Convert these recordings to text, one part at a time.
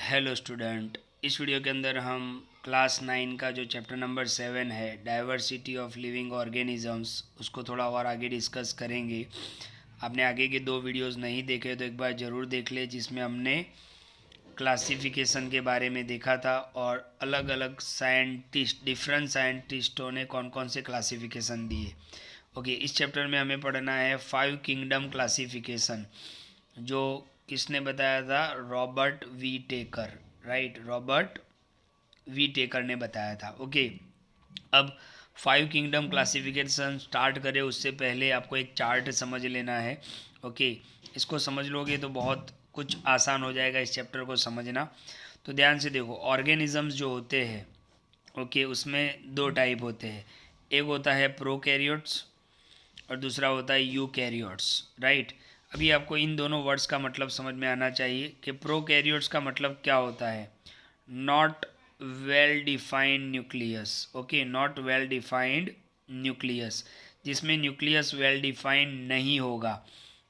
Hello student, इस video के अंदर हम क्लास 9 का जो चैप्टर नंबर 7 है डाइवर्सिटी ऑफ लिविंग ऑर्गेनिजम्स उसको थोड़ा और आगे डिस्कस करेंगे। आपने आगे के दो वीडियोस नहीं देखे तो एक बार ज़रूर देख ले, जिसमें हमने क्लासिफिकेशन के बारे में देखा था और अलग अलग साइंटिस्ट डिफरेंट साइंटिस्टों ने कौन कौन से क्लासिफिकेशन दिए। ओके, इस चैप्टर में हमें पढ़ना है 5 किंगडम क्लासिफिकेशन, जो किसने बताया था? Robert V Taker, right, Robert V Taker ने बताया था। ओके, अब 5 किंगडम क्लासिफिकेशन स्टार्ट करें उससे पहले आपको एक चार्ट समझ लेना है। ओके, इसको समझ लोगे तो बहुत कुछ आसान हो जाएगा इस चैप्टर को समझना। तो ध्यान से देखो, ऑर्गेनिजम्स जो होते हैं, ओके, उसमें दो टाइप होते हैं। एक होता है प्रोकैरियोट्स और दूसरा होता है यूकैरियोट्स, राइट। अभी आपको इन दोनों वर्ड्स का मतलब समझ में आना चाहिए कि प्रोकैरियोट्स का मतलब क्या होता है। Not well defined nucleus, okay, not well defined nucleus, जिसमें न्यूक्लियस वेल डिफाइंड नहीं होगा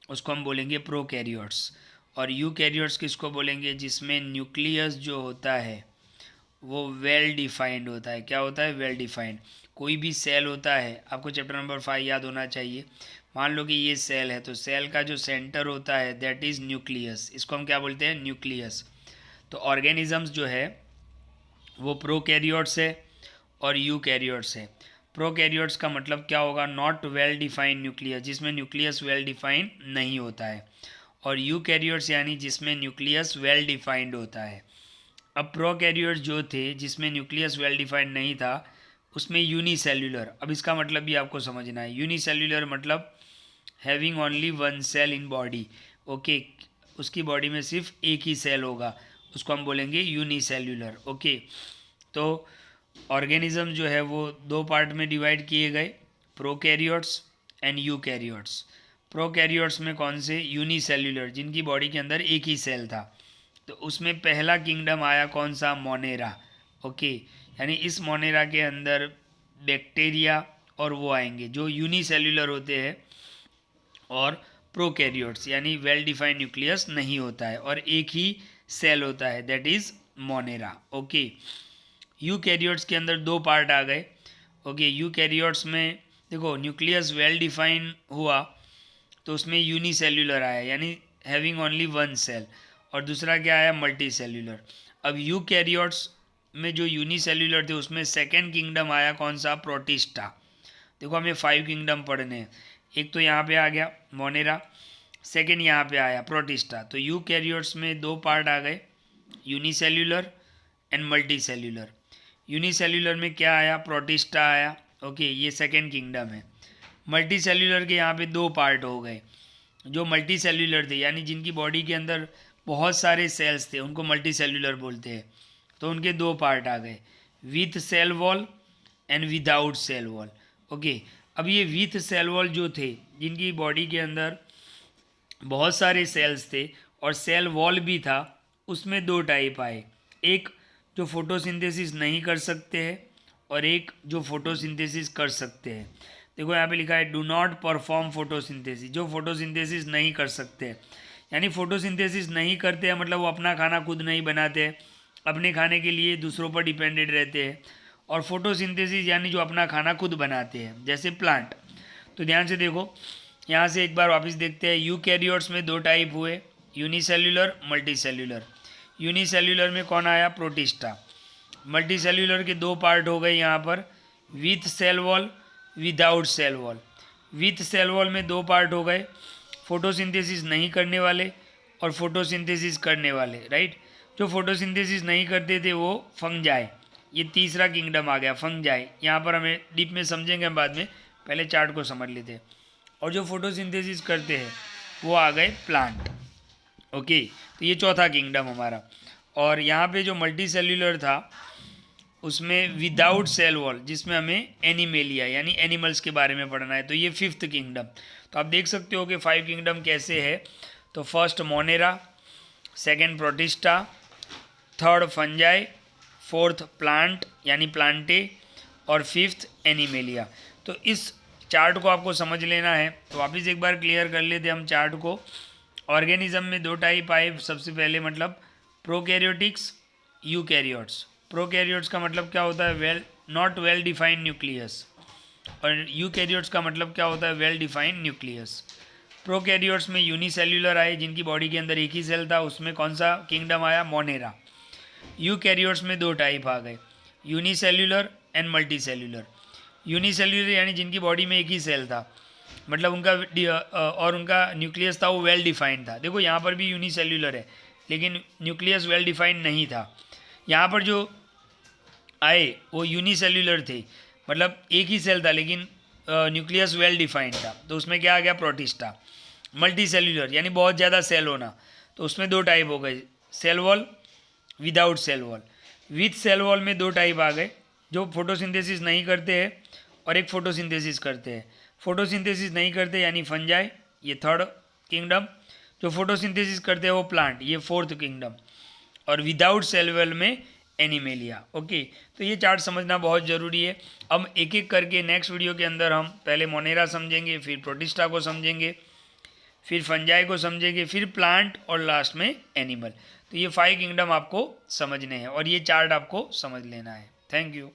उसको हम बोलेंगे प्रोकैरियोट्स। और यूकैरियोट्स किसको बोलेंगे? जिसमें न्यूक्लियस जो होता है वो वेल डिफाइंड होता है। क्या होता है? Well defined. कोई भी सेल होता है, आपको चैप्टर नंबर 5 याद होना चाहिए। मान लो कि ये सेल है, तो सेल का जो सेंटर होता है दैट इज़ न्यूक्लियस, इसको हम क्या बोलते हैं? न्यूक्लियस। तो ऑर्गेनिजम्स जो है वो प्रोकैरियोट्स है और यूकैरियोट्स है। प्रोकैरियोट्स का मतलब क्या होगा? नॉट वेल डिफाइंड न्यूक्लियस, जिसमें न्यूक्लियस वेल डिफाइंड नहीं होता है। और यूकैरियोट्स यानी जिसमें न्यूक्लियस वेल डिफाइंड होता है। अब प्रोकैरियोट्स जो थे जिसमें न्यूक्लियस वेल डिफाइंड नहीं था, उसमें यूनिसेल्युलर। अब इसका मतलब भी आपको समझना है। यूनिसेल्युलर मतलब having only one cell in body, okay, उसकी बॉडी में सिर्फ एक ही सेल होगा, उसको हम बोलेंगे यूनिसेल्युलर। ओके, तो ऑर्गेनिज्म जो है वो दो पार्ट में डिवाइड किए गए, प्रोकैरियोट्स एंड यूकैरियोट्स। प्रोकैरियोट्स में कौन से? यूनिसेल्युलर, जिनकी बॉडी के अंदर एक ही सेल था। तो उसमें पहला किंगडम आया कौन सा? मोनेरा। ओके, यानी इस मोनेरा के अंदर बैक्टीरिया और वो आएंगे जो यूनिसेल्युलर होते हैं और प्रोकैरियोट्स यानी वेल डिफाइंड न्यूक्लियस नहीं होता है और एक ही सेल होता है, that is Monera. Okay, eukaryotes के अंदर दो पार्ट आ गए। ओके, यूकैरियोट्स में देखो न्यूक्लियस वेल डिफाइन हुआ तो उसमें यूनिसेल्युलर आया यानी हैविंग ओनली वन सेल, और दूसरा क्या आया? Multi cellular. अब यूकैरियोट्स में जो यूनिसेल्युलर थे उसमें सेकेंड किंगडम आया कौन सा? प्रोटिस्टा। देखो, हमें 5 किंगडम पढ़ने हैं। एक तो यहाँ पे आ गया मोनेरा, सेकेंड यहाँ पे आया प्रोटिस्टा। तो यूकैरियोट्स में दो पार्ट आ गए, unicellular and multi cellular. Unicellular में क्या आया? प्रोटिस्टा आया। ओके, ये सेकेंड किंगडम है। मल्टी सेल्युलर के यहाँ पे दो पार्ट हो गए। जो मल्टी सेल्युलर थे यानी जिनकी बॉडी के अंदर बहुत सारे सेल्स थे उनको मल्टी सेल्युलर बोलते हैं। तो उनके दो पार्ट आ गए, with cell wall and without cell wall. Okay, अब ये विथ सेल वॉल जो थे जिनकी बॉडी के अंदर बहुत सारे सेल्स थे और सेल वॉल भी था, उसमें दो टाइप आए। एक जो फोटोसिंथेसिस नहीं कर सकते हैं और एक जो फोटोसिंथेसिस कर सकते हैं। देखो यहाँ पे लिखा है डू नॉट परफॉर्म फोटोसिंथेसिस, जो फोटोसिंथेसिस नहीं कर सकते, यानी फोटोसिंथेसिस नहीं करते हैं मतलब वो अपना खाना खुद नहीं बनाते हैं, अपने खाने के लिए दूसरों पर डिपेंडेंट रहते हैं। और फोटोसिंथेसिस यानी जो अपना खाना खुद बनाते हैं, जैसे प्लांट। तो ध्यान से देखो, यहाँ से एक बार वापस देखते हैं। यूकैरियोट्स में दो टाइप हुए, यूनिसेल्युलर, मल्टी सेल्युलर। यूनिसेल्युलर में कौन आया? प्रोटिस्टा। मल्टी सेल्युलर के दो पार्ट हो गए यहाँ पर, with cell wall, without cell wall. With cell wall में दो पार्ट हो गए, फोटोसिंथेसिस नहीं करने वाले और फोटोसिंथेसिस करने वाले, राइट। जो फोटोसिंथेसिस नहीं करते थे वो फंगजाई, ये तीसरा किंगडम आ गया फंगजाई। यहाँ पर हमें डीप में समझेंगे हम बाद में, पहले चार्ट को समझ लेते हैं। और जो फोटोसिंथेसिस करते हैं वो आ गए प्लांट। ओके, तो ये चौथा किंगडम हमारा। और यहाँ पे जो मल्टी सेल्युलर था उसमें विदाउट सेल वॉल, जिसमें हमें एनिमेलिया यानी एनिमल्स के बारे में पढ़ना है, तो ये फिफ्थ किंगडम। तो आप देख सकते हो कि 5 किंगडम कैसे है। तो first Monera, second protista, third fungi, fourth plant यानी प्लांटे, और फिफ्थ एनिमेलिया। तो इस चार्ट को आपको समझ लेना है। तो वापस एक बार क्लियर कर लेते हम चार्ट को। ऑर्गेनिज्म में दो टाइप आए सबसे पहले, मतलब प्रोकैरियोटिक्स, यूकैरियोट्स। प्रोकैरियोट्स का मतलब क्या होता है? Not well defined nucleus. और यूकैरियोट्स का मतलब क्या होता है? Well defined nucleus. प्रोकैरियोट्स में यूनिसेल्युलर आए, जिनकी बॉडी के अंदर एक ही सेल था, उसमें कौन सा किंगडम आया? मोनेरा। यूकैरियोट्स में दो टाइप आ गए, unicellular and multi cellular. Unicellular यानी जिनकी बॉडी में एक ही सेल था, मतलब उनका न्यूक्लियस था वो वेल डिफाइंड था। देखो यहाँ पर भी यूनिसेल्युलर है, लेकिन न्यूक्लियस वेल डिफाइंड नहीं था। यहाँ पर जो आए वो यूनिसेल्युलर थे, मतलब एक ही सेल था, लेकिन न्यूक्लियस वेल डिफाइंड था, तो उसमें क्या आ गया? प्रोटिस्टा। मल्टी सेल्युलर यानी बहुत ज़्यादा सेल होना, तो उसमें दो टाइप हो गए, cell wall, without cell wall. With cell wall में दो टाइप आ गए, जो फोटोसिंथेसिस नहीं करते हैं और एक फोटोसिंथेसिस करते हैं। फोटोसिंथेसिस नहीं करते यानी फंजाई, ये थर्ड किंगडम। जो फोटोसिंथेसिस करते हैं वो प्लांट, ये फोर्थ किंगडम। और विदाउट सेल वॉल में एनिमेलिया। ओके, तो ये चार्ट समझना बहुत ज़रूरी है। अब एक एक करके नेक्स्ट वीडियो के अंदर हम पहले मोनेरा समझेंगे, फिर प्रोटिस्टा को समझेंगे, फिर फंजाई को समझेंगे, फिर प्लांट और लास्ट में एनिमल। तो ये 5 किंगडम आपको समझने हैं और ये चार्ट आपको समझ लेना है। Thank you.